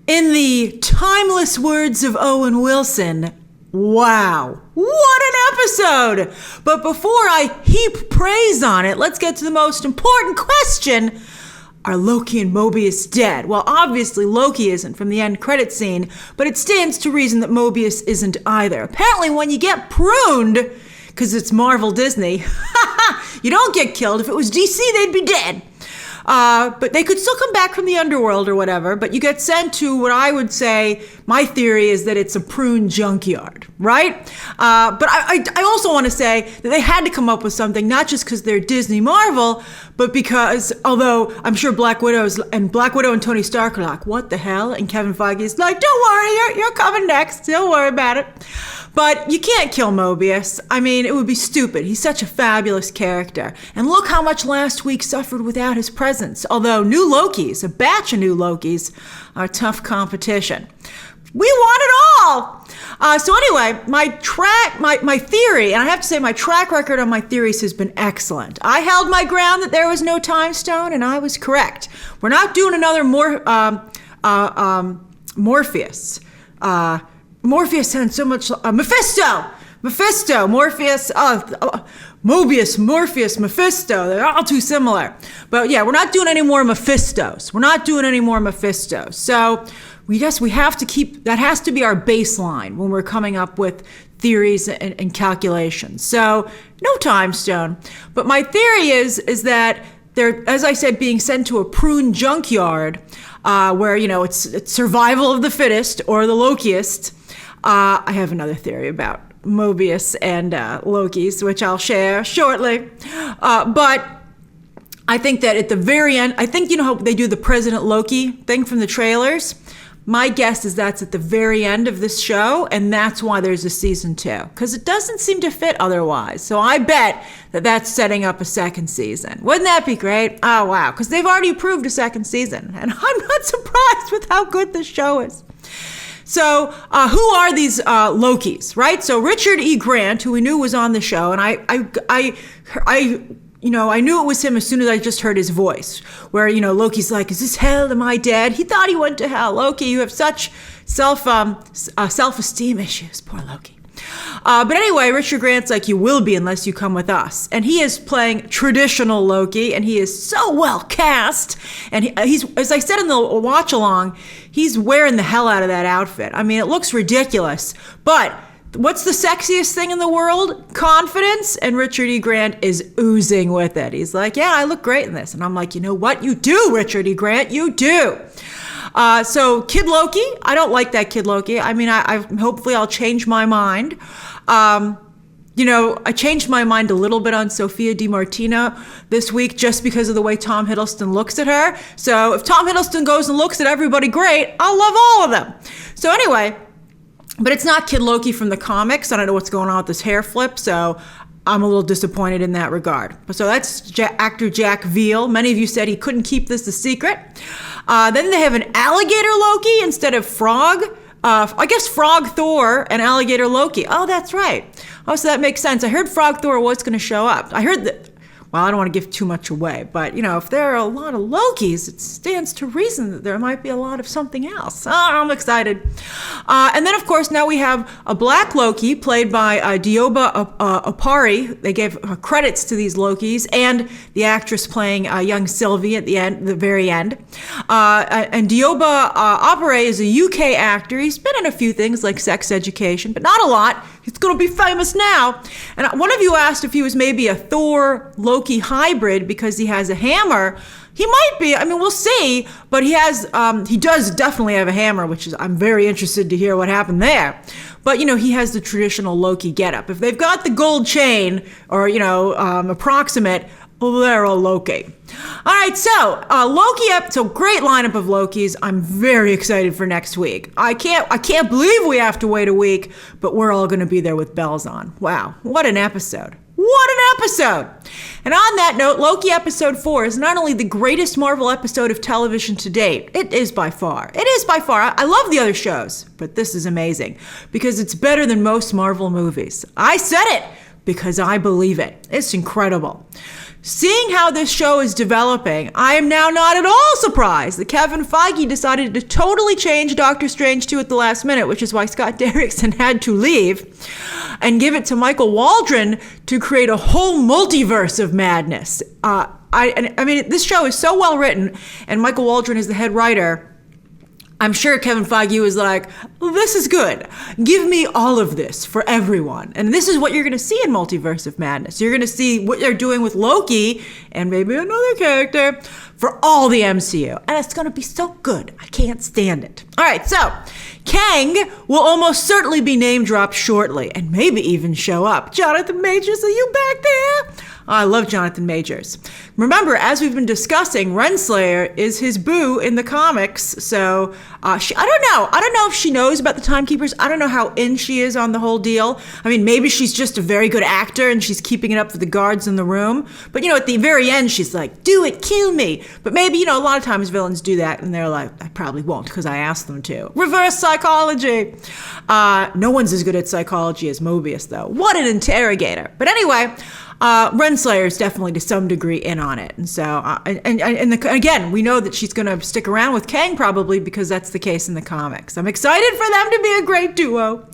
In the timeless words of Owen Wilson, wow, what an episode! But before I heap praise on it, let's get to the most important question. Are Loki and Mobius dead? Well, obviously Loki isn't from the end credit scene, but it stands to reason that Mobius isn't either. Apparently when you get pruned, because it's Marvel Disney, you don't get killed. If it was DC, they'd be dead. But they could still come back from the underworld or whatever, but you get sent to what I would say, my theory is that it's a pruned junkyard, right? But I also want to say that they had to come up with something, not just because they're Disney Marvel, but because, although I'm sure Black Widow and Tony Stark are like, what the hell? And Kevin Feige is like, don't worry, you're coming next. Don't worry about it. But you can't kill Mobius. I mean, it would be stupid. He's such a fabulous character. And look how much last week suffered without his presence. Although new Lokis, a batch of new Lokis, are tough competition. We want it all! So anyway, my theory, and I have to say my track record on my theories has been excellent. I held my ground that there was no time stone, and I was correct. We're not doing another Morpheus. Morpheus sounds so much Mephisto, Morpheus, Mobius, Morpheus, Mephisto. They're all too similar. But yeah, we're not doing any more Mephistos. So we have to keep, that has to be our baseline when we're coming up with theories and calculations. So no time stone. But my theory is that they're, as I said, being sent to a pruned junkyard where, it's survival of the fittest or the Lokiest. I have another theory about Mobius and Loki's, which I'll share shortly. But I think that at the very end, I think you know how they do the President Loki thing from the trailers? My guess is that's at the very end of this show, and that's why there's a season 2, because it doesn't seem to fit otherwise. So I bet that that's setting up a second season. Wouldn't that be great? Oh, wow, because they've already approved a second season, and I'm not surprised with how good this show is. So who are these Lokis, right? So Richard E. Grant, who we knew was on the show, and I knew it was him as soon as I just heard his voice, where, Loki's like, is this hell? Am I dead? He thought he went to hell. Loki, you have such self-esteem issues. Poor Loki. But anyway, Richard Grant's like, you will be unless you come with us. And he is playing traditional Loki, and he is so well cast. And he's, as I said in the watch along, he's wearing the hell out of that outfit. I mean, it looks ridiculous. But what's the sexiest thing in the world? Confidence. And Richard E. Grant is oozing with it. He's like, yeah, I look great in this. And I'm like, you know what? You do, Richard E. Grant. You do. So Kid Loki, I don't like that Kid Loki. I mean, I hopefully I'll change my mind. I changed my mind a little bit on Sophia Di Martino this week just because of the way Tom Hiddleston looks at her. So if Tom Hiddleston goes and looks at everybody great, I'll love all of them. So anyway, but it's not Kid Loki from the comics. I don't know what's going on with this hair flip, so I'm a little disappointed in that regard. So that's actor Jack Veal. Many of you said he couldn't keep this a secret. Then they have an alligator Loki instead of frog. I guess Frog Thor and Alligator Loki. Oh, that's right. Oh, so that makes sense. I heard Frog Thor was going to show up. I heard that, well, I don't want to give too much away, but, if there are a lot of Lokis, it stands to reason that there might be a lot of something else. Oh, I'm excited. And then, of course, now we have a black Loki played by Dioba Opari. They gave credits to these Lokis and the actress playing young Sylvie at the very end. And Dioba Opari is a UK actor. He's been in a few things like Sex Education, but not a lot. He's going to be famous now. And one of you asked if he was maybe a Thor Loki hybrid because he has a hammer. He might be. I mean, we'll see. But he does definitely have a hammer, which is, I'm very interested to hear what happened there. But, he has the traditional Loki getup. If they've got the gold chain or, approximate, well, they're a Loki. All right, so Loki, so great lineup of Lokis. I'm very excited for next week. I can't believe we have to wait a week, but we're all going to be there with bells on. Wow, what an episode. What an episode! And on that note, Loki episode 4 is not only the greatest Marvel episode of television to date, it is by far. I love the other shows, but this is amazing because it's better than most Marvel movies. I said it because I believe it. It's incredible. Seeing how this show is developing, I am now not at all surprised that Kevin Feige decided to totally change Doctor Strange 2 at the last minute, which is why Scott Derrickson had to leave, and give it to Michael Waldron to create a whole multiverse of madness. I mean, this show is so well written, and Michael Waldron is the head writer. I'm sure Kevin Feige was like, well, this is good. Give me all of this for everyone. And this is what you're going to see in Multiverse of Madness. You're going to see what they're doing with Loki and maybe another character for all the MCU. And it's going to be so good. I can't stand it. All right, so Kang will almost certainly be name dropped shortly and maybe even show up. Jonathan Majors, are you back there? I love Jonathan Majors. Remember, as we've been discussing, Renslayer is his boo in the comics. So I don't know if she knows about the Timekeepers. I don't know how in she is on the whole deal. I mean, maybe she's just a very good actor and she's keeping it up for the guards in the room. But, at the very end, she's like, do it, kill me. But maybe, a lot of times villains do that and they're like, I probably won't because I asked them to. Reverse psychology. No one's as good at psychology as Mobius, though. What an interrogator. But anyway, Renslayer is definitely to some degree in on it. And so, again, we know that she's going to stick around with Kang probably because that's the case in the comics. I'm excited for them to be a great duo.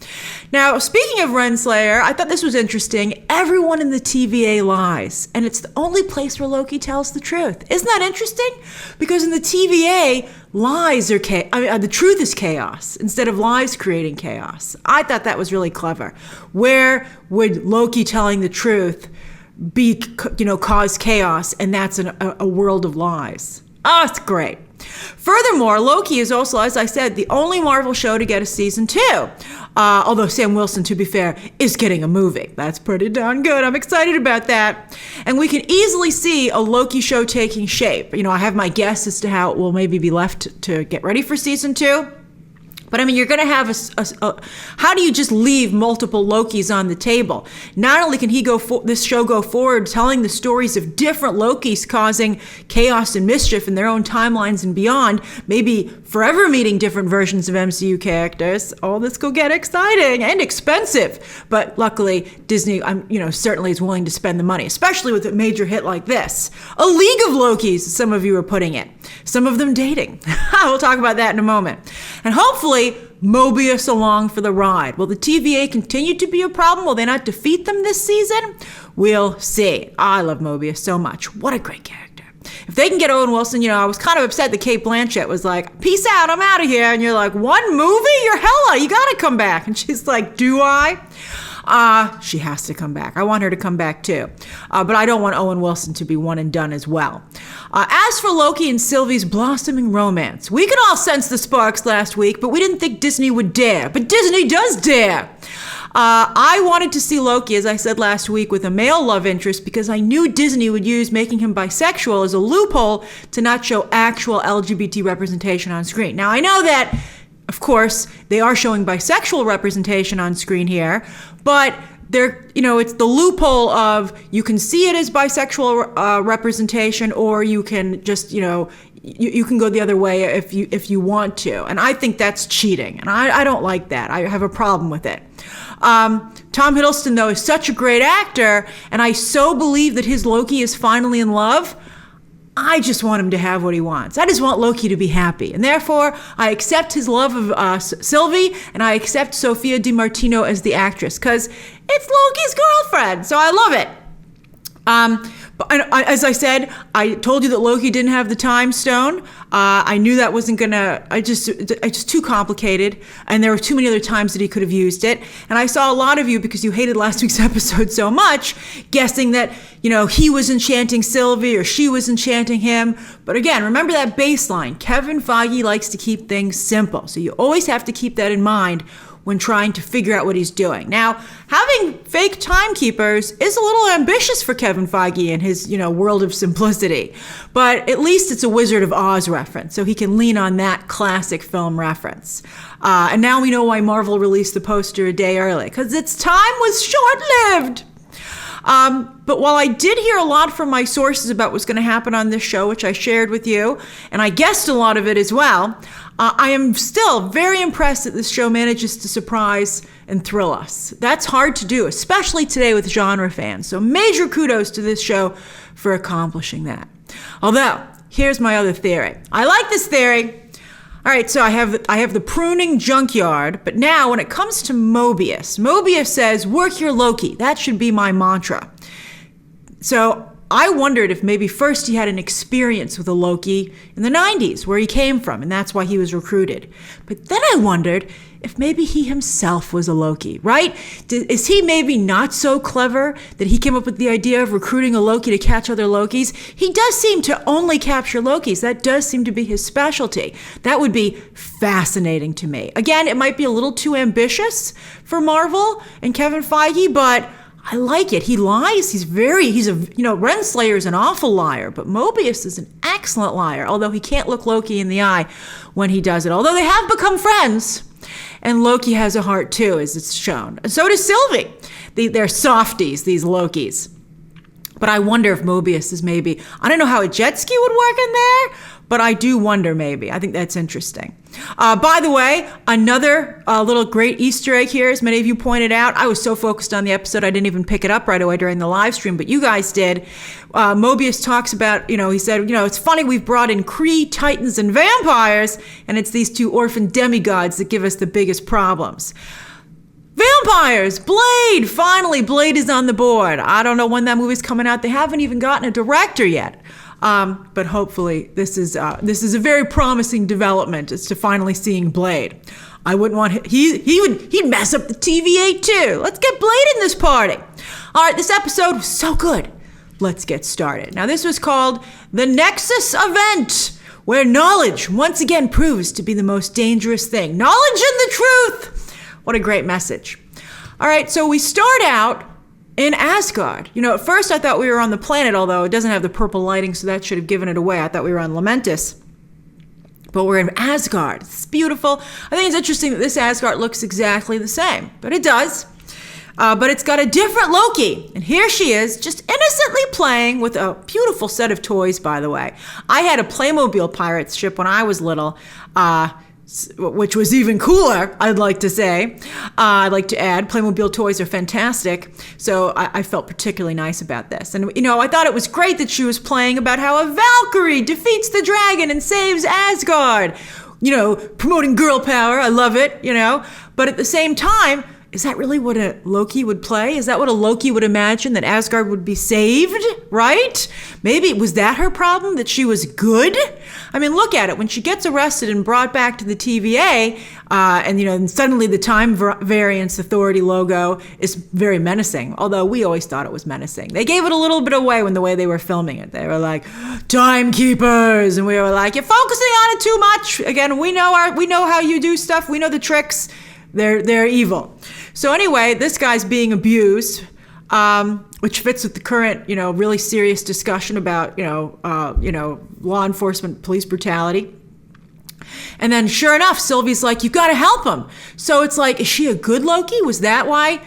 Now, speaking of Renslayer, I thought this was interesting. Everyone in the TVA lies, and it's the only place where Loki tells the truth. Isn't that interesting? Because in the TVA, lies are the truth is chaos instead of lies creating chaos. I thought that was really clever. Where would Loki telling the truth cause chaos, and that's a world of lies? Oh, it's great. Furthermore, Loki is also, as I said, the only Marvel show to get a season 2. Although Sam Wilson, to be fair, is getting a movie. That's pretty darn good. I'm excited about that. And we can easily see a Loki show taking shape. I have my guess as to how it will maybe be left to get ready for season 2. But I mean, you're going to have how do you just leave multiple Lokis on the table? Not only can this show go forward telling the stories of different Lokis causing chaos and mischief in their own timelines and beyond, maybe forever meeting different versions of MCU characters. Oh, this could get exciting and expensive. But luckily, Disney, certainly is willing to spend the money, especially with a major hit like this. A League of Lokis, some of you are putting it. Some of them dating. We'll talk about that in a moment. And hopefully, Mobius along for the ride. Will the TVA continue to be a problem? Will they not defeat them this season? We'll see. I love Mobius so much. What a great character. If they can get Owen Wilson, I was kind of upset that Kate Blanchett was like, peace out, I'm out of here. And you're like, one movie? You're hella, you gotta come back. And she's like, do I? She has to come back. I want her to come back too. But I don't want Owen Wilson to be one and done as well. As for Loki and Sylvie's blossoming romance, we could all sense the sparks last week, but we didn't think Disney would dare. But Disney does dare. I wanted to see Loki, as I said last week, with a male love interest because I knew Disney would use making him bisexual as a loophole to not show actual LGBT representation on screen. Now, I know that, of course, they are showing bisexual representation on screen here, but it's the loophole of you can see it as bisexual representation, or you can just, you can go the other way if you want to. And I think that's cheating. And I don't like that. I have a problem with it. Tom Hiddleston, though, is such a great actor, and I so believe that his Loki is finally in love. I just want him to have what he wants. I just want Loki to be happy. And therefore, I accept his love of Sylvie, and I accept Sophia Di Martino as the actress, because it's Loki's girlfriend, so I love it. As I said, I told you that Loki didn't have the time stone. I knew that wasn't gonna, it's just too complicated. And there were too many other times that he could have used it. And I saw a lot of you, because you hated last week's episode so much, guessing that, he was enchanting Sylvie or she was enchanting him. But again, remember that baseline. Kevin Feige likes to keep things simple. So you always have to keep that in mind when trying to figure out what he's doing. Now, having fake timekeepers is a little ambitious for Kevin Feige and his, world of simplicity. But at least it's a Wizard of Oz reference, so he can lean on that classic film reference. And now we know why Marvel released the poster a day early, because its time was short-lived. But while I did hear a lot from my sources about what's going to happen on this show, which I shared with you, and I guessed a lot of it as well, I am still very impressed that this show manages to surprise and thrill us. That's hard to do, especially today with genre fans. So major kudos to this show for accomplishing that. Although, here's my other theory. I like this theory. All right, so I have the pruning junkyard, but now when it comes to Mobius says, work your Loki. That should be my mantra. So I wondered if maybe first he had an experience with a Loki in the 90s, where he came from, and that's why he was recruited. But then I wondered if maybe he himself was a Loki, right? Is he maybe not so clever that he came up with the idea of recruiting a Loki to catch other Lokis? He does seem to only capture Lokis. That does seem to be his specialty. That would be fascinating to me. Again, it might be a little too ambitious for Marvel and Kevin Feige, but I like it. He lies. Renslayer is an awful liar, but Mobius is an excellent liar, although he can't look Loki in the eye when he does it. Although they have become friends, and Loki has a heart too, as it's shown. And so does Sylvie. They're softies, these Lokis. But I wonder if Mobius is maybe, I don't know how a jet ski would work in there, but I do wonder maybe. I think that's interesting. By the way, another little great Easter egg here, as many of you pointed out. I was so focused on the episode, I didn't even pick it up right away during the live stream, but you guys did. Mobius talks about, he said, it's funny we've brought in Kree, Titans, and vampires, and it's these two orphan demigods that give us the biggest problems. Vampires! Blade! Finally, Blade is on the board. I don't know when that movie's coming out. They haven't even gotten a director yet. But hopefully this is a very promising development as to finally seeing Blade. I wouldn't want he'd mess up the TVA too. Let's get Blade in this party. All right, this episode was so good. Let's get started. Now this was called the Nexus Event, where knowledge once again proves to be the most dangerous thing. Knowledge and the truth. What a great message. All right, so we start out in Asgard. At first I thought we were on the planet, although it doesn't have the purple lighting, so that should have given it away. I thought we were on Lamentis. But we're in Asgard. It's beautiful. I think it's interesting that this Asgard looks exactly the same, but it does. But it's got a different Loki. And here she is, just innocently playing with a beautiful set of toys, by the way. I had a Playmobil Pirates ship when I was little, which was even cooler, I'd like to say. I'd like to add, Playmobil toys are fantastic, so I felt particularly nice about this. And, I thought it was great that she was playing about how a Valkyrie defeats the dragon and saves Asgard. Promoting girl power, I love it, But at the same time, is that really what a Loki would play? Is that what a Loki would imagine, that Asgard would be saved, right? Maybe, was that her problem, that she was good? I mean, look at it. When she gets arrested and brought back to the TVA, and suddenly the Time Variance Authority logo is very menacing, although we always thought it was menacing. They gave it a little bit away when the way they were filming it. They were like, timekeepers, and we were like, you're focusing on it too much. Again, we know how you do stuff. We know the tricks. They're evil. So anyway, this guy's being abused, which fits with the current, really serious discussion about, law enforcement, police brutality. And then sure enough, Sylvie's like, you've got to help him. So it's like, is she a good Loki? Was that why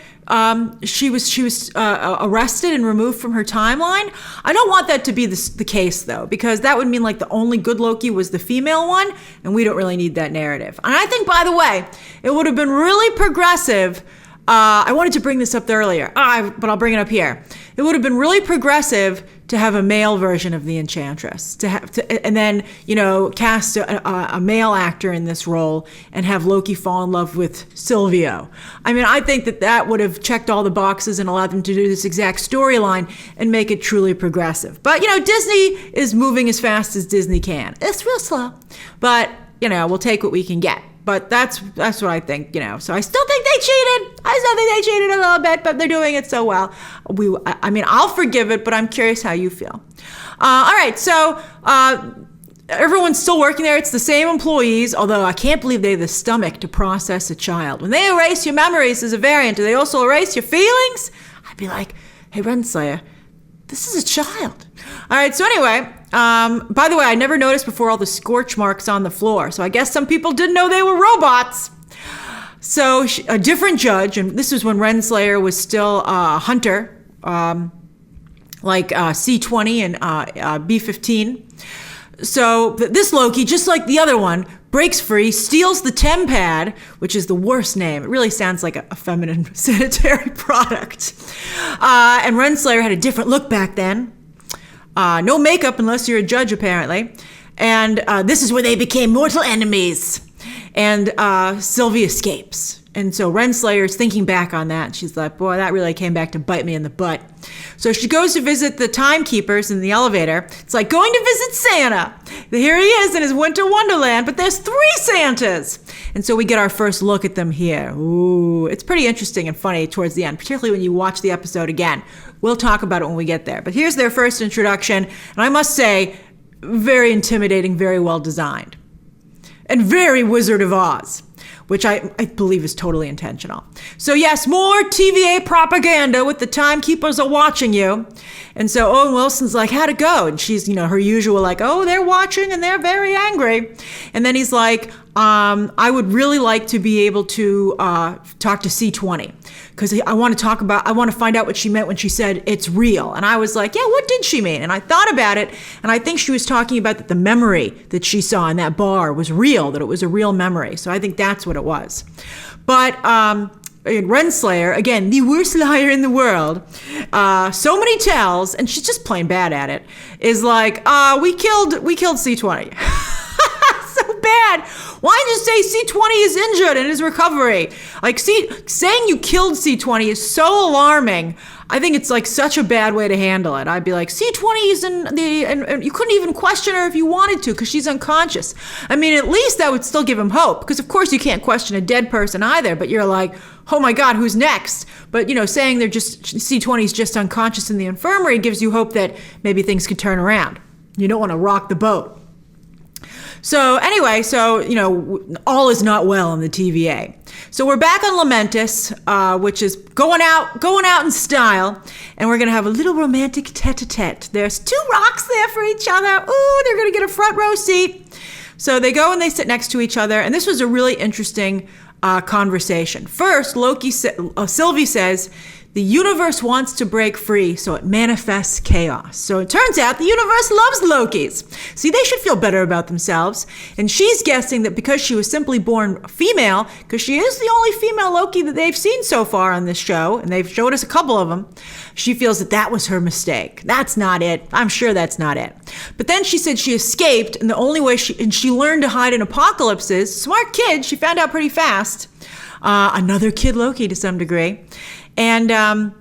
she was arrested and removed from her timeline? I don't want that to be the case, though, because that would mean like the only good Loki was the female one, and we don't really need that narrative. And I think, by the way, it would have been really progressive. I wanted to bring this up earlier, but I'll bring it up here. It would have been really progressive to have a male version of the Enchantress, and then cast a male actor in this role and have Loki fall in love with Silvio. I mean, I think that would have checked all the boxes and allowed them to do this exact storyline and make it truly progressive. But Disney is moving as fast as Disney can. It's real slow, but we'll take what we can get. But that's what I think, So I still think they cheated. I still think they cheated a little bit, but they're doing it so well. I'll forgive it, but I'm curious how you feel. All right, so everyone's still working there. It's the same employees, although I can't believe they have the stomach to process a child. When they erase your memories as a variant, do they also erase your feelings? I'd be like, hey, Renslayer, this is a child. All right, so anyway, by the way, I never noticed before all the scorch marks on the floor, so I guess some people didn't know they were robots. So a different judge, and this was when Renslayer was still a hunter, like C-20 and B-15. So this Loki, just like the other one, breaks free, steals the Tempad, which is the worst name. It really sounds like a feminine sanitary product. And Renslayer had a different look back then. No makeup unless you're a judge, apparently. And this is where they became mortal enemies. And Sylvie escapes. And so Renslayer is thinking back on that. She's like, boy, that really came back to bite me in the butt. So she goes to visit the timekeepers in the elevator. It's like going to visit Santa. Here he is in his winter wonderland, but there's 3 Santas. And so we get our first look at them here. Ooh, it's pretty interesting and funny towards the end, particularly when you watch the episode again. We'll talk about it when we get there. But here's their first introduction. And I must say, very intimidating, very well designed. And very Wizard of Oz, which I believe is totally intentional. So yes, more TVA propaganda with the timekeepers are watching you. And so Owen Wilson's like, how'd it go? And she's, her usual like, oh, they're watching and they're very angry. And then he's like, I would really like to be able to talk to C20 because I want to find out what she meant when she said it's real. And I was like, yeah, what did she mean? And I thought about it, and I think she was talking about that the memory that she saw in that bar was real, that it was a real memory. So I think that's what it was. But Renslayer, again, the worst liar in the world, so many tells, and she's just plain bad at it, is like, we killed C20. So bad. Why did you say C20 is injured and is recovering? Like, saying you killed C20 is so alarming. I think it's like such a bad way to handle it. I'd be like, C20 is and you couldn't even question her if you wanted to because she's unconscious. I mean, at least that would still give him hope because, of course, you can't question a dead person either. But you're like, oh my God, who's next? But, saying C20 is just unconscious in the infirmary gives you hope that maybe things could turn around. You don't want to rock the boat. So anyway, all is not well in the TVA. So we're back on Lamentis, which is going out in style, and we're going to have a little romantic tete-a-tete. There's 2 rocks there for each other. Ooh, they're going to get a front row seat. So they go and they sit next to each other, and this was a really interesting conversation. First, Sylvie says, the universe wants to break free, so it manifests chaos. So it turns out the universe loves Lokis. See, they should feel better about themselves. And she's guessing that because she was simply born female, because she is the only female Loki that they've seen so far on this show, and they've showed us a couple of them, she feels that that was her mistake. That's not it. I'm sure that's not it. But then she said she escaped, and the only way she learned to hide in apocalypses. Smart kid, she found out pretty fast. Another kid Loki to some degree. And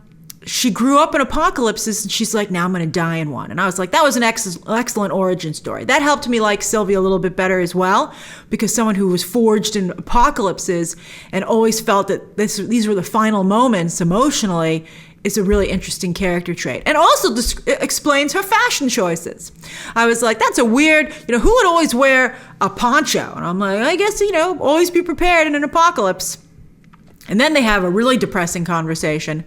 she grew up in apocalypses, and she's like, now I'm going to die in one. And I was like, that was an excellent origin story. That helped me like Sylvie a little bit better as well, because someone who was forged in apocalypses and always felt that these were the final moments emotionally is a really interesting character trait. And also explains her fashion choices. I was like, that's a weird, who would always wear a poncho? And I'm like, I guess, always be prepared in an apocalypse. And then they have a really depressing conversation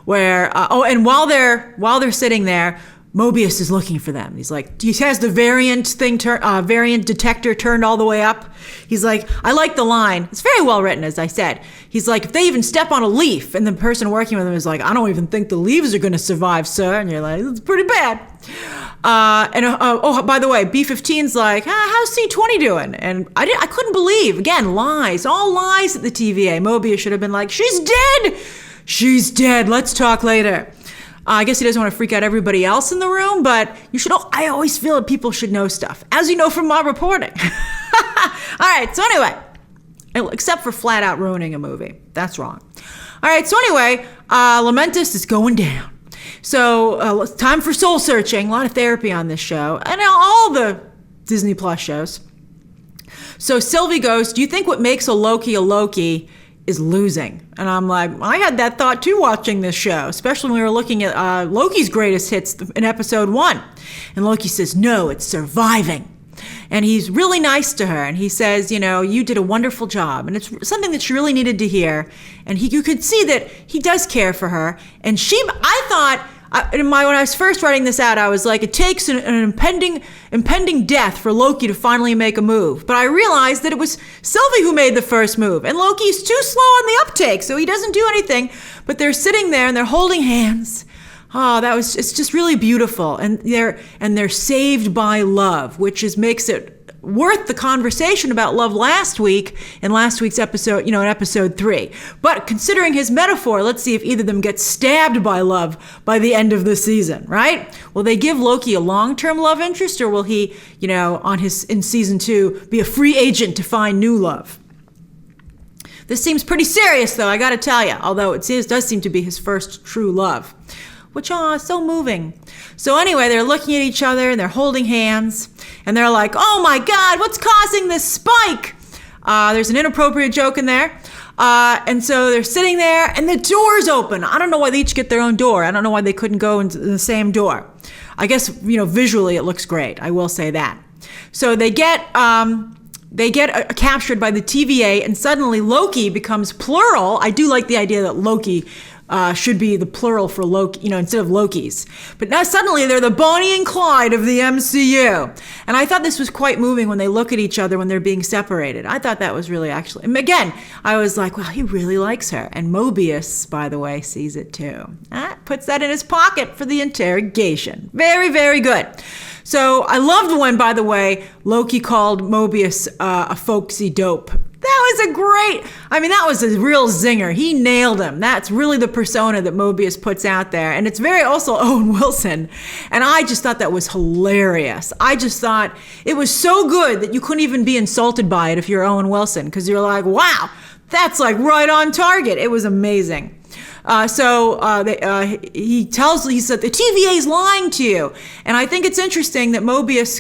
where, and while they're sitting there, Mobius is looking for them. He's like, he has the variant detector turned all the way up. He's like, I like the line. It's very well written, as I said. He's like, if they even step on a leaf, and the person working with him is like, I don't even think the leaves are going to survive, sir. And you're like, it's pretty bad. By the way, B-15's like, how's C-20 doing? And I couldn't believe, again, lies, all lies at the TVA. Mobius should have been like, she's dead. She's dead. Let's talk later. I guess he doesn't want to freak out everybody else in the room, but I always feel that people should know stuff, as you know from my reporting. All right, so anyway, except for flat out ruining a movie. That's wrong. All right, so anyway, Lamentis is going down. So it's time for soul searching, a lot of therapy on this show, and all the Disney Plus shows. So Sylvie goes, do you think what makes a Loki is losing? And I'm like, I had that thought too watching this show, especially when we were looking at Loki's greatest hits in episode 1. And Loki says, no, it's surviving. And he's really nice to her. And he says, you did a wonderful job. And it's something that she really needed to hear. And you could see that he does care for her. And I thought, when I was first writing this out, I was like, it takes an impending death for Loki to finally make a move. But I realized that it was Sylvie who made the first move. And Loki's too slow on the uptake, so he doesn't do anything. But they're sitting there and they're holding hands. Oh, it's just really beautiful. And they're saved by love, which makes it worth the conversation about love last week in last week's episode, in episode 3. But considering his metaphor, let's see if either of them gets stabbed by love by the end of the season, right? Will they give Loki a long-term love interest, or will he, in season 2, be a free agent to find new love? This seems pretty serious, though, I gotta tell you, although does seem to be his first true love. Which, so moving. So anyway, they're looking at each other and they're holding hands and they're like, oh my God, what's causing this spike? There's an inappropriate joke in there. And so they're sitting there and the door's open. I don't know why they each get their own door. I don't know why they couldn't go into the same door. I guess, visually it looks great. I will say that. So they get captured by the TVA and suddenly Loki becomes plural. I do like the idea that Loki should be the plural for Loki, instead of Lokis. But now suddenly they're the Bonnie and Clyde of the MCU. And I thought this was quite moving when they look at each other when they're being separated. I thought that was really actually, and again, I was like, well, he really likes her. And Mobius, by the way, sees it too. Puts that in his pocket for the interrogation. Very, very good. So I loved when, by the way, Loki called Mobius a folksy dope. That was a real zinger. He nailed him. That's really the persona that Mobius puts out there. And it's very also Owen Wilson. And I just thought that was hilarious. I just thought it was so good that you couldn't even be insulted by it if you're Owen Wilson, because you're like, wow, that's like right on target. It was amazing. He said the TVA is lying to you. And I think it's interesting that Mobius,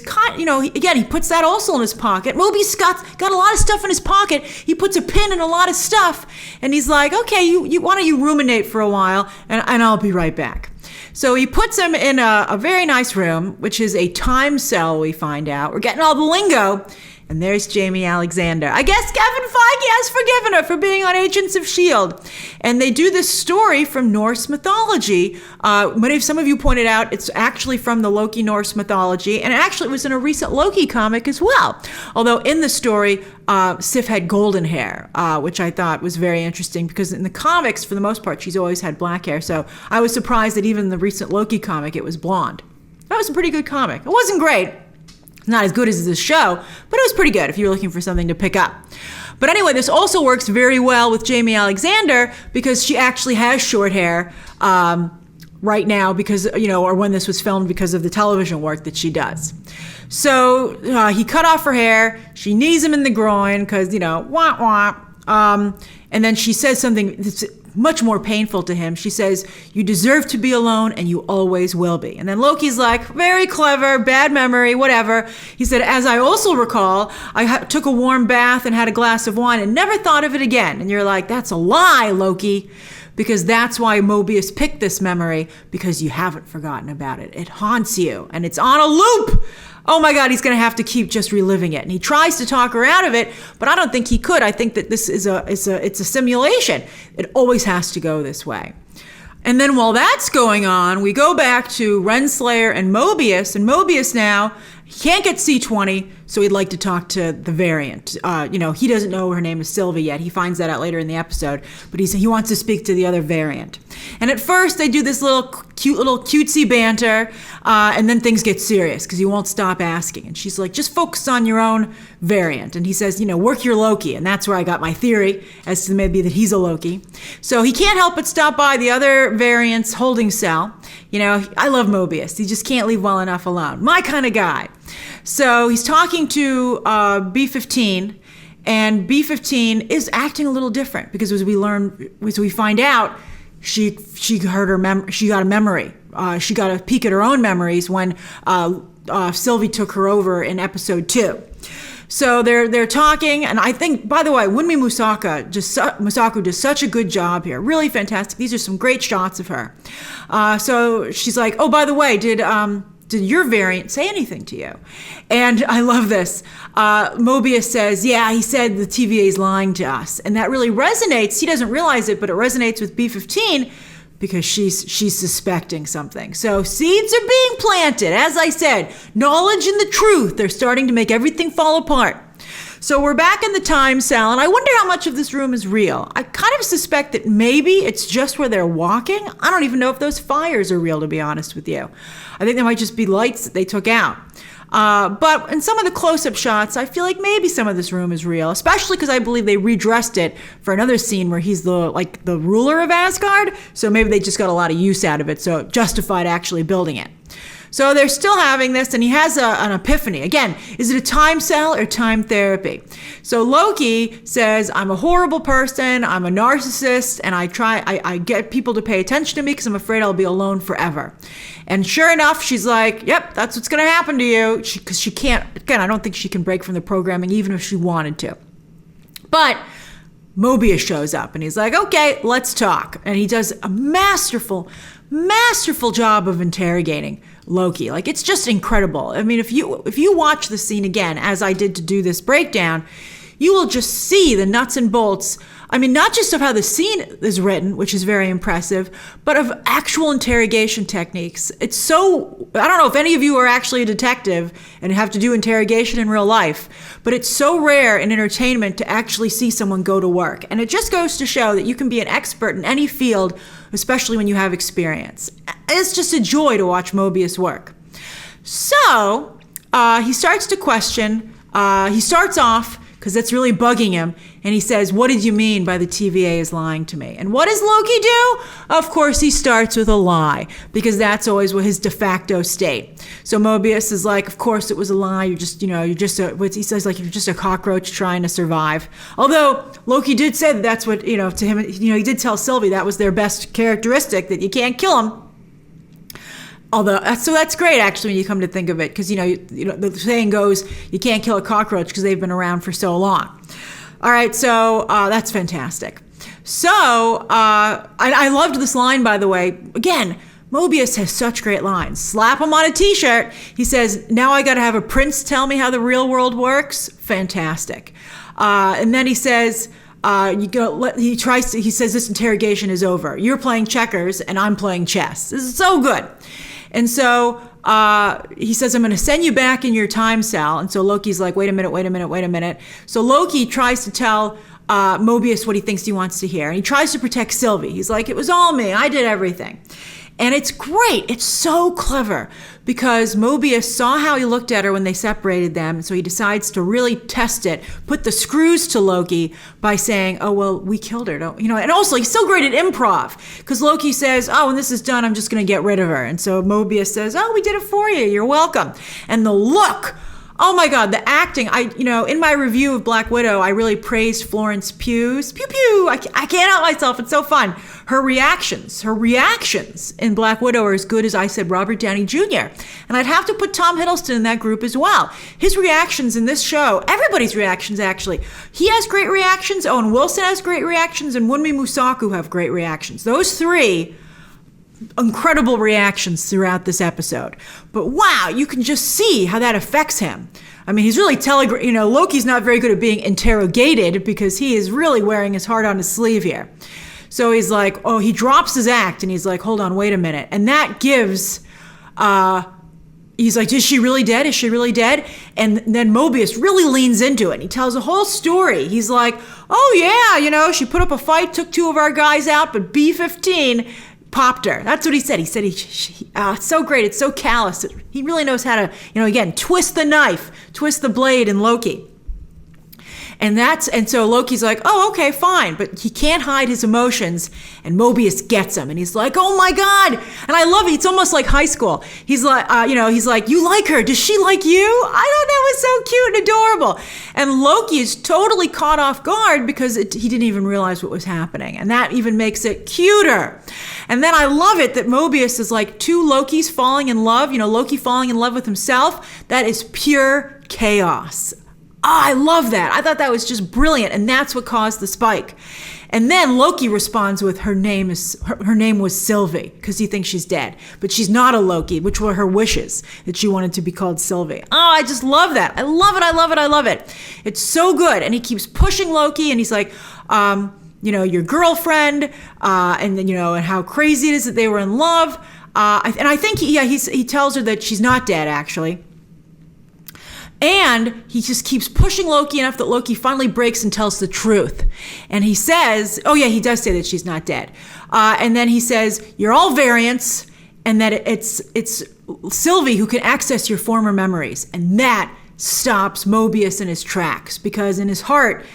he puts that also in his pocket. Mobius got a lot of stuff in his pocket. He puts a pin in a lot of stuff. And he's like, okay, why don't you ruminate for a while and I'll be right back. So he puts him in a very nice room, which is a time cell, we find out. We're getting all the lingo. And there's Jamie Alexander. I guess Kevin Feige has forgiven her for being on Agents of S.H.I.E.L.D. And they do this story from Norse mythology. Some of you pointed out it's actually from the Loki Norse mythology. And actually it was in a recent Loki comic as well. Although in the story, Sif had golden hair, which I thought was very interesting because in the comics, for the most part, she's always had black hair. So I was surprised that even in the recent Loki comic, it was blonde. That was a pretty good comic. It wasn't great. Not as good as this show, but it was pretty good if you're looking for something to pick up. But anyway, this also works very well with Jamie Alexander because she actually has short hair right now because, or when this was filmed because of the television work that she does. So he cut off her hair. She knees him in the groin because, wah, wah. And then she says something that's much more painful to him. She says, you deserve to be alone and you always will be. And then Loki's like, very clever, bad memory, whatever. He said, as I also recall, I took a warm bath and had a glass of wine and never thought of it again. And you're like, that's a lie, Loki. Because that's why Mobius picked this memory, because you haven't forgotten about it. It haunts you and it's on a loop. Oh my God, he's going to have to keep just reliving it. And he tries to talk her out of it, but I don't think he could. I think that this is it's a simulation. It always has to go this way. And then while that's going on, we go back to Renslayer and Mobius now, he can't get C20, so he'd like to talk to the variant. He doesn't know her name is Sylvie yet. He finds that out later in the episode, but he wants to speak to the other variant. And at first, they do this cutesy banter, and then things get serious because he won't stop asking. And she's like, just focus on your own variant. And he says, work your Loki. And that's where I got my theory as to maybe that he's a Loki. So he can't help but stop by the other variant's holding cell. I love Mobius. He just can't leave well enough alone. My kind of guy. So he's talking to B-15, and B-15 is acting a little different because as we find out, she got a memory. She got a peek at her own memories when Sylvie took her over in episode 2. So they're talking, and I think, by the way, Wunmi Musaku does such a good job here. Really fantastic. These are some great shots of her. So she's like, oh, by the way, did your variant say anything to you? And I love this. Mobius says, yeah, he said the TVA is lying to us. And that really resonates. He doesn't realize it, but it resonates with B-15 because she's suspecting something. So seeds are being planted. As I said, knowledge and the truth, they're starting to make everything fall apart. So we're back in the time cell, and I wonder how much of this room is real. I kind of suspect that maybe it's just where they're walking. I don't even know if those fires are real, to be honest with you. I think they might just be lights that they took out. But in some of the close-up shots, I feel like maybe some of this room is real, especially because I believe they redressed it for another scene where he's the ruler of Asgard. So maybe they just got a lot of use out of it, so it justified actually building it. So they're still having this, and he has an epiphany. Again, is it a time cell or time therapy? So Loki says, I'm a horrible person, I'm a narcissist, and I get people to pay attention to me because I'm afraid I'll be alone forever. And sure enough, she's like, yep, that's what's going to happen to you. Because she can't, again, I don't think she can break from the programming even if she wanted to. But Mobius shows up, and he's like, okay, let's talk. And he does a masterful job of interrogating Loki. Like, it's just incredible. I mean, if you watch the scene again, as I did to do this breakdown, you will just see the nuts and bolts. I mean, not just of how the scene is written, which is very impressive, but of actual interrogation techniques. It's so, I don't know if any of you are actually a detective and have to do interrogation in real life, but it's so rare in entertainment to actually see someone go to work. And it just goes to show that you can be an expert in any field, especially when you have experience. It's just a joy to watch Mobius work. So he starts to question, he starts off, because that's really bugging him. And he says, what did you mean by the TVA is lying to me? And what does Loki do? Of course, he starts with a lie, because that's always what his de facto state. So Mobius is like, of course it was a lie. He says, like, you're just a cockroach trying to survive. Although Loki did say that that's what, to him, he did tell Sylvie that was their best characteristic, that you can't kill him. Although, so that's great, actually, when you come to think of it, because, the saying goes, you can't kill a cockroach because they've been around for so long. All right, so that's fantastic. So I loved this line, by the way. Again, Mobius has such great lines. Slap him on a T-shirt. He says, now I got to have a prince tell me how the real world works. Fantastic. And then he says, he says this interrogation is over. You're playing checkers and I'm playing chess. This is so good. And so he says, I'm going to send you back in your time cell. And so Loki's like, wait a minute. So Loki tries to tell Mobius what he thinks he wants to hear. And he tries to protect Sylvie. He's like, it was all me. I did everything. And it's great. It's so clever because Mobius saw how he looked at her when they separated them. So he decides to really test it, put the screws to Loki by saying, oh, well, we killed her. And also he's so great at improv because Loki says, oh, when this is done, I'm just going to get rid of her. And so Mobius says, oh, we did it for you. You're welcome. And the look, oh my God, the acting. In my review of Black Widow, I really praised Florence Pugh's. Pew pew. I can't help myself. It's so fun. Her reactions in Black Widow are as good as I said Robert Downey Jr. And I'd have to put Tom Hiddleston in that group as well. His reactions in this show, everybody's reactions actually. He has great reactions. Owen Wilson has great reactions, and Wunmi Musaku have great reactions. Those three. Incredible reactions throughout this episode. But wow, you can just see how that affects him. I mean, he's really Loki's not very good at being interrogated because he is really wearing his heart on his sleeve here. So he's like, he drops his act and he's like, hold on, wait a minute. And that gives, he's like, is she really dead? Is she really dead? And then Mobius really leans into it. And he tells a whole story. He's like, oh yeah, she put up a fight, took two of our guys out, but B-15 popped her. That's what he said. He said, it's so great. It's so callous. He really knows how to, again, twist the knife, twist the blade in Loki. And so Loki's like, oh, okay, fine. But he can't hide his emotions. And Mobius gets him. And he's like, oh my God. And I love it. It's almost like high school. He's like, he's like, you like her. Does she like you? I thought that was so cute and adorable. And Loki is totally caught off guard because he didn't even realize what was happening. And that even makes it cuter. And then I love it that Mobius is like two Lokis falling in love. Loki falling in love with himself. That is pure chaos. I love that. I thought that was just brilliant. And that's what caused the spike. And then Loki responds with her name was Sylvie because he thinks she's dead. But she's not a Loki, which were her wishes, that she wanted to be called Sylvie. Oh, I just love that. I love it. It's so good. And he keeps pushing Loki and he's like, your girlfriend, and then, and how crazy it is that they were in love. And I think, he tells her that she's not dead, actually. And he just keeps pushing Loki enough that Loki finally breaks and tells the truth. And he says, he does say that she's not dead. And then he says, you're all variants, and that it's Sylvie who can access your former memories. And that stops Mobius in his tracks, because in his heart,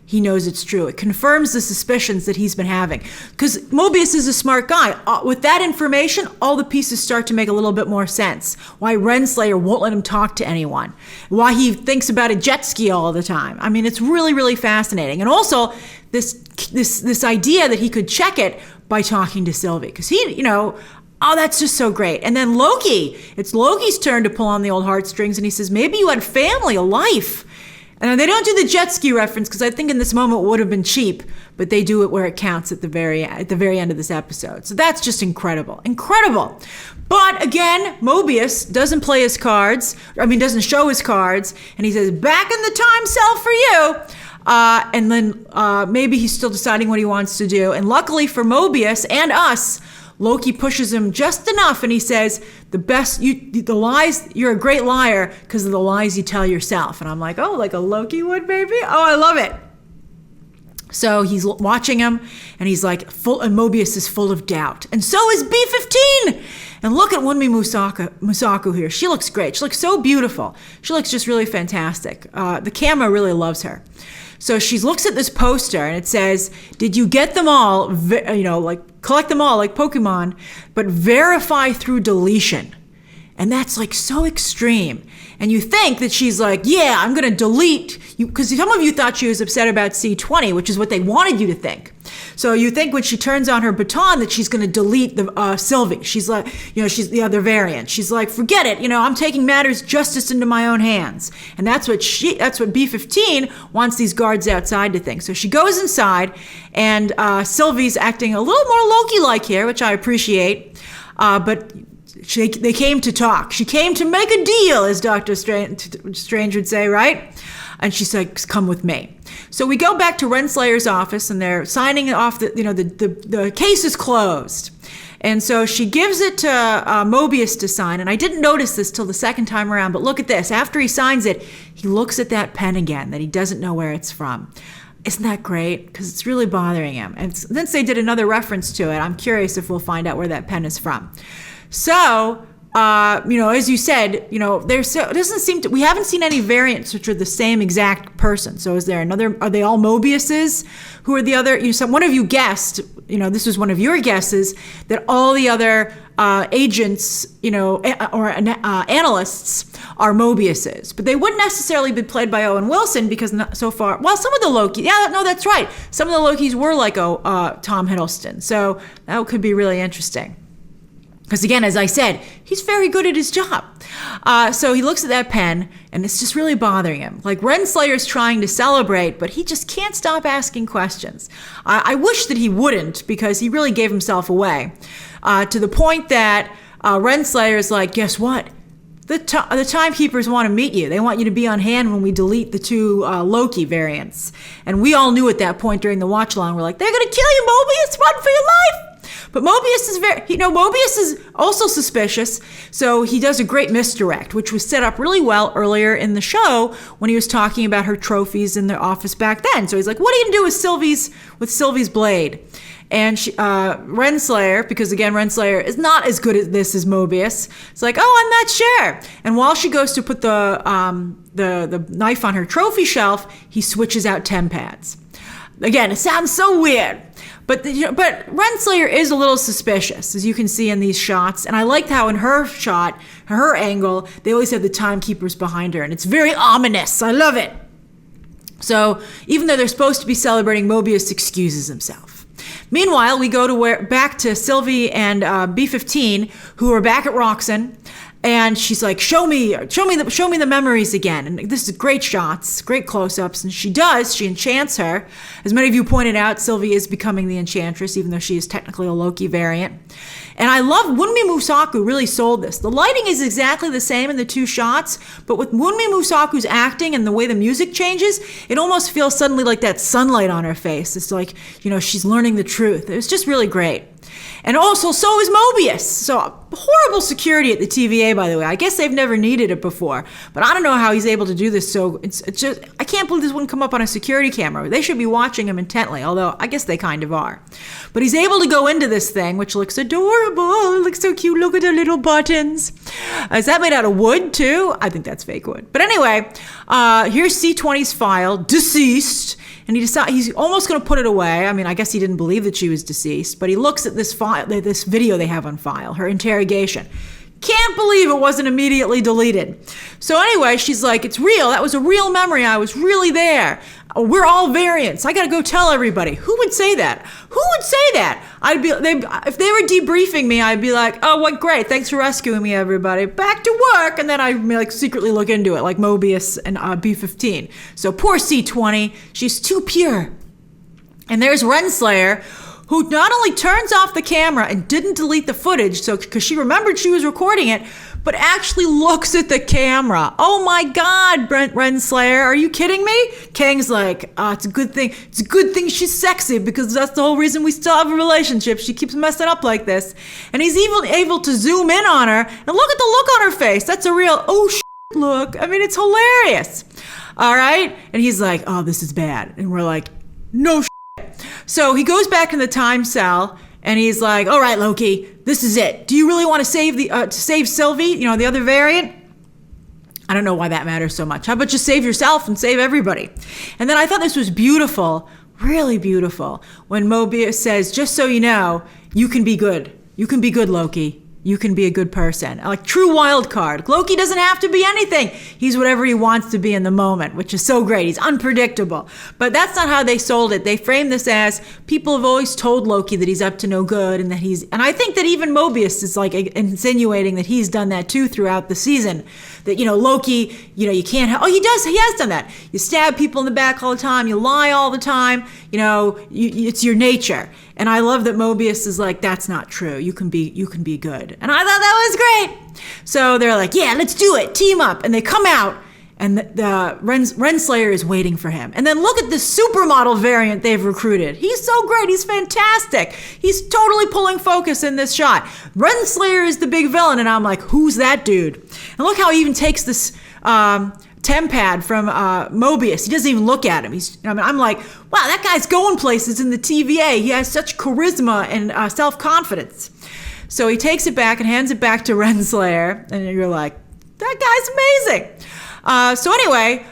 he knows it's true. It confirms the suspicions that he's been having. Because Mobius is a smart guy. With that information, all the pieces start to make a little bit more sense. Why Renslayer won't let him talk to anyone. Why he thinks about a jet ski all the time. I mean, it's really, really fascinating. And also, this idea that he could check it by talking to Sylvie. Because he, oh, that's just so great. And then Loki, it's Loki's turn to pull on the old heartstrings, and he says, maybe you had family, a life. And they don't do the jet ski reference, because I think in this moment it would have been cheap, but they do it where it counts at the very end of this episode. So that's just incredible. Incredible. But again, Mobius doesn't doesn't show his cards, and he says, back in the time cell for you. And then maybe he's still deciding what he wants to do. And luckily for Mobius and us, Loki pushes him just enough, and he says, you're a great liar because of the lies you tell yourself. And I'm like, oh, like a Loki would, baby? Oh, I love it. So he's watching him, and he's like, and Mobius is full of doubt. And so is B-15. And look at Wunmi Musaku here. She looks great. She looks so beautiful. She looks just really fantastic. The camera really loves her. So she looks at this poster, and it says, did you get them all, collect them all like Pokemon, but verify through deletion. And that's like so extreme. And you think that she's like, yeah, I'm going to delete you, because some of you thought she was upset about C20, which is what they wanted you to think. So you think when she turns on her baton that she's going to delete the Sylvie. She's like, she's the other variant. She's like, forget it. I'm taking matters justice into my own hands. And that's what B-15 wants these guards outside to think. So she goes inside, and Sylvie's acting a little more Loki-like here, which I appreciate. But they came to talk. She came to make a deal, as Dr. Strange would say, right? And she's like, come with me. So we go back to Renslayer's office, and they're signing off the case is closed. And so she gives it to Mobius to sign. And I didn't notice this till the second time around, but look at this. After he signs it, he looks at that pen again that he doesn't know where it's from. Isn't that great? Because it's really bothering him. And since they did another reference to it, I'm curious if we'll find out where that pen is from. So, as you said, it doesn't seem to, we haven't seen any variants which are the same exact person. So is there are they all Mobiuses? Who are the other, one of you guessed, this was one of your guesses, that all the other agents, or analysts are Mobiuses. But they wouldn't necessarily be played by Owen Wilson, because so far, well, some of the Loki, that's right. Some of the Lokis were like Tom Hiddleston. So that could be really interesting. Because again, as I said, he's very good at his job. So he looks at that pen, and it's just really bothering him. Like, Renslayer's trying to celebrate, but he just can't stop asking questions. I wish that he wouldn't, because he really gave himself away. To the point that Renslayer's like, guess what? The timekeepers want to meet you. They want you to be on hand when we delete the two Loki variants. And we all knew at that point during the watch along, we're like, they're going to kill you, Mobius, run for your life. But Mobius is Mobius is also suspicious, so he does a great misdirect, which was set up really well earlier in the show when he was talking about her trophies in the office back then. So he's like, what are you going to do with Sylvie's blade? And Renslayer, because again, Renslayer is not as good at this as Mobius. It's like, oh, I'm not sure. And while she goes to put the knife on her trophy shelf, he switches out TemPads. Again, it sounds so weird. But Renslayer is a little suspicious, as you can see in these shots. And I liked how in her shot, her angle, they always have the timekeepers behind her. And it's very ominous. I love it. So even though they're supposed to be celebrating, Mobius excuses himself. Meanwhile, we go back to Sylvie and B-15, who are back at Roxxon. And she's like, show me the memories again. And this is great shots, great close-ups. And she enchants her. As many of you pointed out, Sylvie is becoming the Enchantress, even though she is technically a Loki variant. And I love, Wunmi Musaku really sold this. The lighting is exactly the same in the two shots, but with Wunmi Musaku's acting and the way the music changes, it almost feels suddenly like that sunlight on her face. It's like, she's learning the truth. It was just really great. And also, so is Mobius. So horrible security at the TVA, by the way. I guess they've never needed it before, but I don't know how he's able to do this. So it's just, I can't believe this wouldn't come up on a security camera. They should be watching him intently, although I guess they kind of are. But he's able to go into this thing, which looks adorable. It looks so cute. Look at the little buttons. Is that made out of wood too? I think that's fake wood. But anyway, here's C20's file, deceased. And he's almost going to put it away. I mean, I guess he didn't believe that she was deceased, but he looks at this file, this video they have on file, her interrogation. Can't believe it wasn't immediately deleted. So anyway, she's like, it's real. That was a real memory. I was really there. We're all variants. I got to go tell everybody. Who would say that? Who would say that? If they were debriefing me, I'd be like, oh, what great. Thanks for rescuing me, everybody. Back to work. And then I'd like secretly look into it like Mobius and B15. So poor C20. She's too pure. And there's Renslayer, who not only turns off the camera and didn't delete the footage, so because she remembered she was recording it, but actually looks at the camera. Oh my God, Renslayer, are you kidding me? Kang's like, it's a good thing. It's a good thing she's sexy because that's the whole reason we still have a relationship. She keeps messing up like this. And he's even able to zoom in on her and look at the look on her face. That's a real, oh shit look. I mean, it's hilarious. All right. And he's like, oh, this is bad. And we're like, no shit. So he goes back in the time cell and he's like, all right, Loki, this is it. Do you really want to save Sylvie, you know, the other variant? I don't know why that matters so much. How about just save yourself and save everybody? And then I thought this was beautiful, really beautiful, when Mobius says, just so you know, you can be good. You can be good, Loki. You can be a good person. Like true wild card. Loki doesn't have to be anything. He's whatever he wants to be in the moment, which is so great. He's unpredictable. But that's not how they sold it. They framed this as people have always told Loki that he's up to no good and that and I think that even Mobius is like insinuating that he's done that too throughout the season. That, you know, Loki, you know, you can't he has done that. You stab people in the back all the time. You lie all the time. You know, it's your nature. And I love that Mobius is like, that's not true. You can be good. And I thought that was great. So they're like, yeah, let's do it. Team up. And they come out and the Renslayer is waiting for him. And then look at the supermodel variant they've recruited. He's so great. He's fantastic. He's totally pulling focus in this shot. Renslayer is the big villain. And I'm like, who's that dude? And look how he even takes this tempad from Mobius. He doesn't even look at him. I'm like, wow, that guy's going places in the TVA. He has such charisma and self-confidence. So he takes it back and hands it back to Renslayer, and you're like, that guy's amazing. So anyway,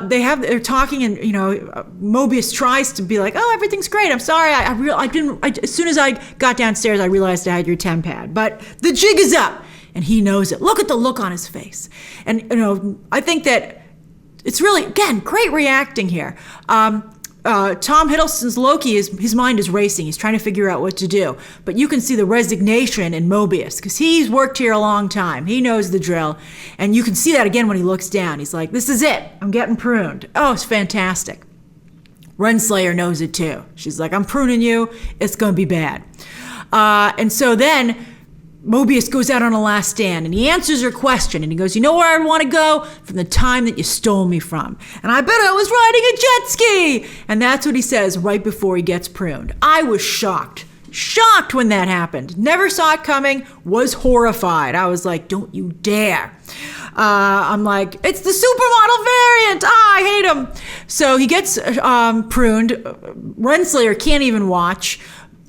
they're talking, and you know, Mobius tries to be like, oh, everything's great. I'm sorry, as soon as I got downstairs, I realized I had your tempad, but the jig is up. And he knows it. Look at the look on his face. And, you know, I think that it's really, again, great reacting here. Tom Hiddleston's Loki, his mind is racing. He's trying to figure out what to do. But you can see the resignation in Mobius because he's worked here a long time. He knows the drill. And you can see that again when he looks down. He's like, this is it. I'm getting pruned. Oh, it's fantastic. Renslayer knows it too. She's like, I'm pruning you. It's going to be bad. And so then Mobius goes out on a last stand and he answers her question and he goes, you know where I want to go? From the time that you stole me from. And I bet I was riding a jet ski. And that's what he says right before he gets pruned. I was shocked when that happened. Never saw it coming, was horrified. I was like, don't you dare. I'm like, it's the supermodel variant. I hate him. So he gets pruned. Renslayer can't even watch.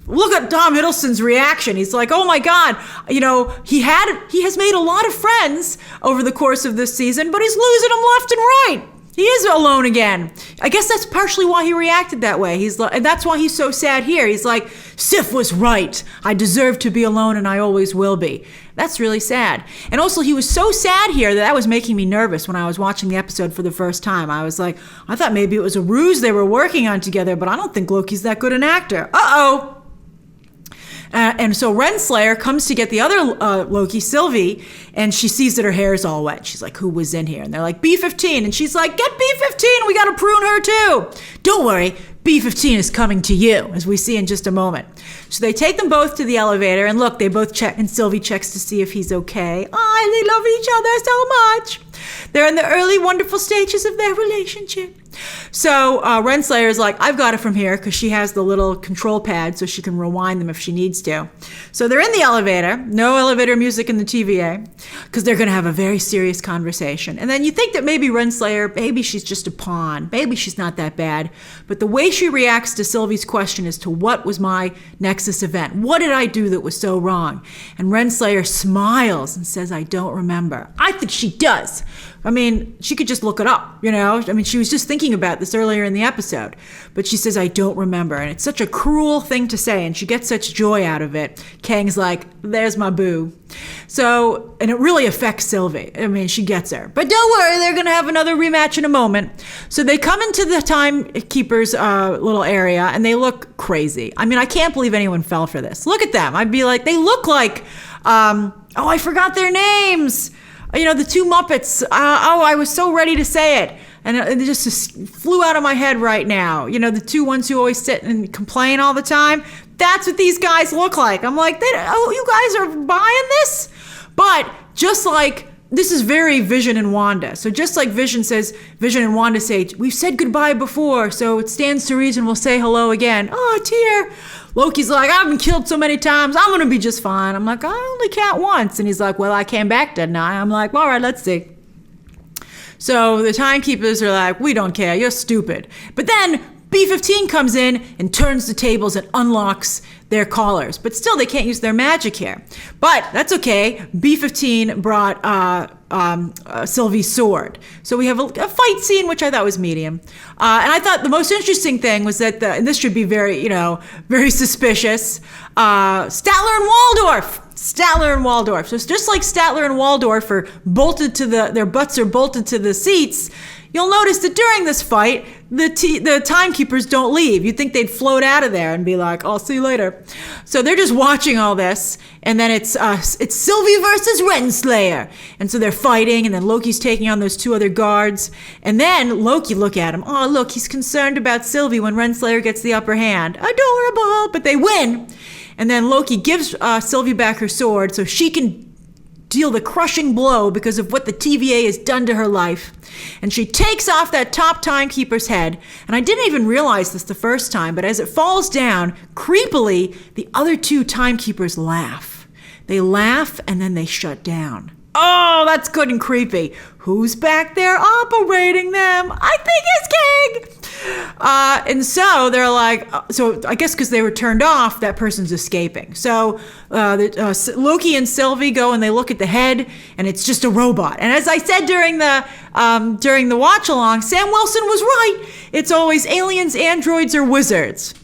Look at Tom Hiddleston's reaction. He's like, oh my God, you know, he has made a lot of friends over the course of this season, but he's losing them left and right. He is alone again. I guess that's partially why he reacted that way. And that's why he's so sad here. He's like, Sif was right. I deserve to be alone and I always will be. That's really sad. And also he was so sad here that was making me nervous when I was watching the episode for the first time. I was like, I thought maybe it was a ruse they were working on together, but I don't think Loki's that good an actor. Uh-oh. And so Renslayer comes to get the other Loki, Sylvie, and she sees that her hair is all wet. She's like, who was in here? And they're like, B15. And she's like, get B15. We got to prune her too. Don't worry. B15 is coming to you, as we see in just a moment. So they take them both to the elevator, and look, they both check, and Sylvie checks to see if he's okay. Oh, they love each other so much. They're in the early, wonderful stages of their relationship. So Renslayer is like, I've got it from here, because she has the little control pad so she can rewind them if she needs to. So they're in the elevator, no elevator music in the TVA, because they're going to have a very serious conversation. And then you think that maybe Renslayer, maybe she's just a pawn, maybe she's not that bad. But the way she reacts to Sylvie's question as to what was my Nexus event, what did I do that was so wrong? And Renslayer smiles and says, I don't remember. I think she does. I mean, she could just look it up, you know? I mean, she was just thinking about this earlier in the episode. But she says, I don't remember. And it's such a cruel thing to say, and she gets such joy out of it. Kang's like, there's my boo. So, and it really affects Sylvie. I mean, she gets her. But don't worry, they're going to have another rematch in a moment. So they come into the timekeeper's little area, and they look crazy. I mean, I can't believe anyone fell for this. Look at them. I'd be like, they look like, I forgot their names. You know, the two Muppets. I was so ready to say it. And it just flew out of my head right now. You know, the two ones who always sit and complain all the time. That's what these guys look like. I'm like, you guys are buying this? But just like, this is very Vision and Wanda. So just like Vision and Wanda say, we've said goodbye before, so it stands to reason we'll say hello again. Oh, tear. Loki's like, I've been killed so many times, I'm going to be just fine. I'm like, I only count once. And he's like, well, I came back, didn't I? I'm like, all right, let's see. So the timekeepers are like, we don't care, you're stupid. But then B-15 comes in and turns the tables and unlocks their collars. But still, they can't use their magic here. But that's okay. B-15 brought Sylvie's sword. So we have a fight scene, which I thought was medium. And I thought the most interesting thing was that, and this should be very, very suspicious, Statler and Waldorf. So it's just like Statler and Waldorf are bolted to their butts are bolted to the seats. You'll notice that during this fight, the timekeepers don't leave. You'd think they'd float out of there and be like, I'll see you later. So they're just watching all this. And then it's Sylvie versus Renslayer. And so they're fighting, and then Loki's taking on those two other guards. And then Loki, look at him. Oh, look, he's concerned about Sylvie when Renslayer gets the upper hand. Adorable, but they win. And then Loki gives Sylvie back her sword so she can deal the crushing blow because of what the TVA has done to her life. And she takes off that top timekeeper's head. And I didn't even realize this the first time, but as it falls down, creepily, the other two timekeepers laugh. They laugh and then they shut down. Oh, that's good and creepy. Who's back there operating them? I think it's King. And so they're like, so I guess because they were turned off, that person's escaping. So Loki and Sylvie go and they look at the head, and it's just a robot. And as I said during the watch along, Sam Wilson was right. It's always aliens, androids, or wizards.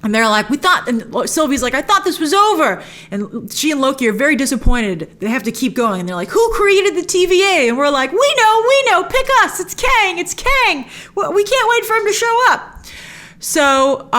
And they're like, and Sylvie's like, I thought this was over. And she and Loki are very disappointed. They have to keep going. And they're like, who created the TVA? And we're like, we know, pick us. It's Kang. Well, we can't wait for him to show up. So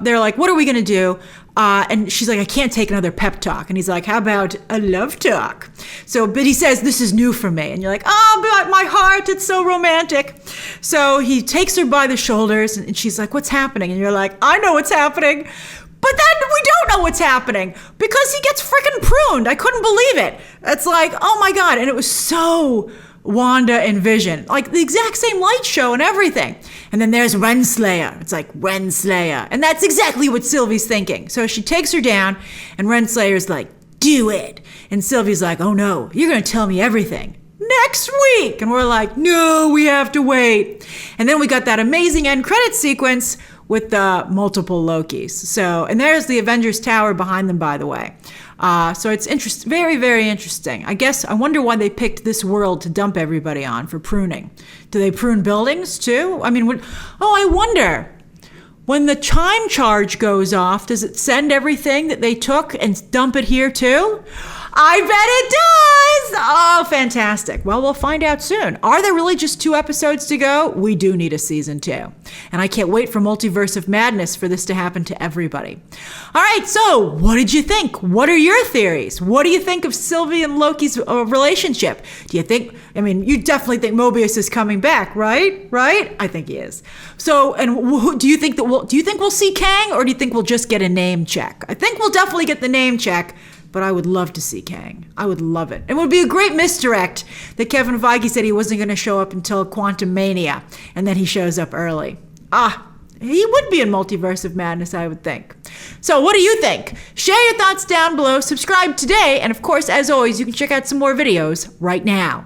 they're like, what are we going to do? And she's like, I can't take another pep talk. And he's like, how about a love talk? But he says, this is new for me. And you're like, oh, but my heart, it's so romantic. So he takes her by the shoulders, and she's like, what's happening? And you're like, I know what's happening. But then we don't know what's happening because he gets freaking pruned. I couldn't believe it. It's like, oh my God. And it was so Wanda and Vision, like the exact same light show and everything. And then there's Renslayer. It's like Renslayer. And that's exactly what Sylvie's thinking. So she takes her down, and Renslayer's like, do it. And Sylvie's like, oh no, you're going to tell me everything next week. And we're like, no, we have to wait. And then we got that amazing end credit sequence with the multiple Lokis. So, and there's the Avengers Tower behind them, by the way. So it's very, very interesting. I wonder why they picked this world to dump everybody on for pruning. Do they prune buildings too? I mean, I wonder. When the time charge goes off, does it send everything that they took and dump it here too? I bet it does! Oh, fantastic. Well, we'll find out soon. Are there really just 2 episodes to go? We do need a season 2. And I can't wait for Multiverse of Madness for this to happen to everybody. All right, so what did you think? What are your theories? What do you think of Sylvie and Loki's relationship? Do you think, you definitely think Mobius is coming back, right? Right? I think he is. So, and do you think we'll see Kang, or do you think we'll just get a name check? I think we'll definitely get the name check. but I would love to see Kang. I would love it. It would be a great misdirect that Kevin Feige said he wasn't going to show up until Quantum Mania, and then he shows up early. He would be in Multiverse of Madness, I would think. So what do you think? Share your thoughts down below, subscribe today, and of course, as always, you can check out some more videos right now.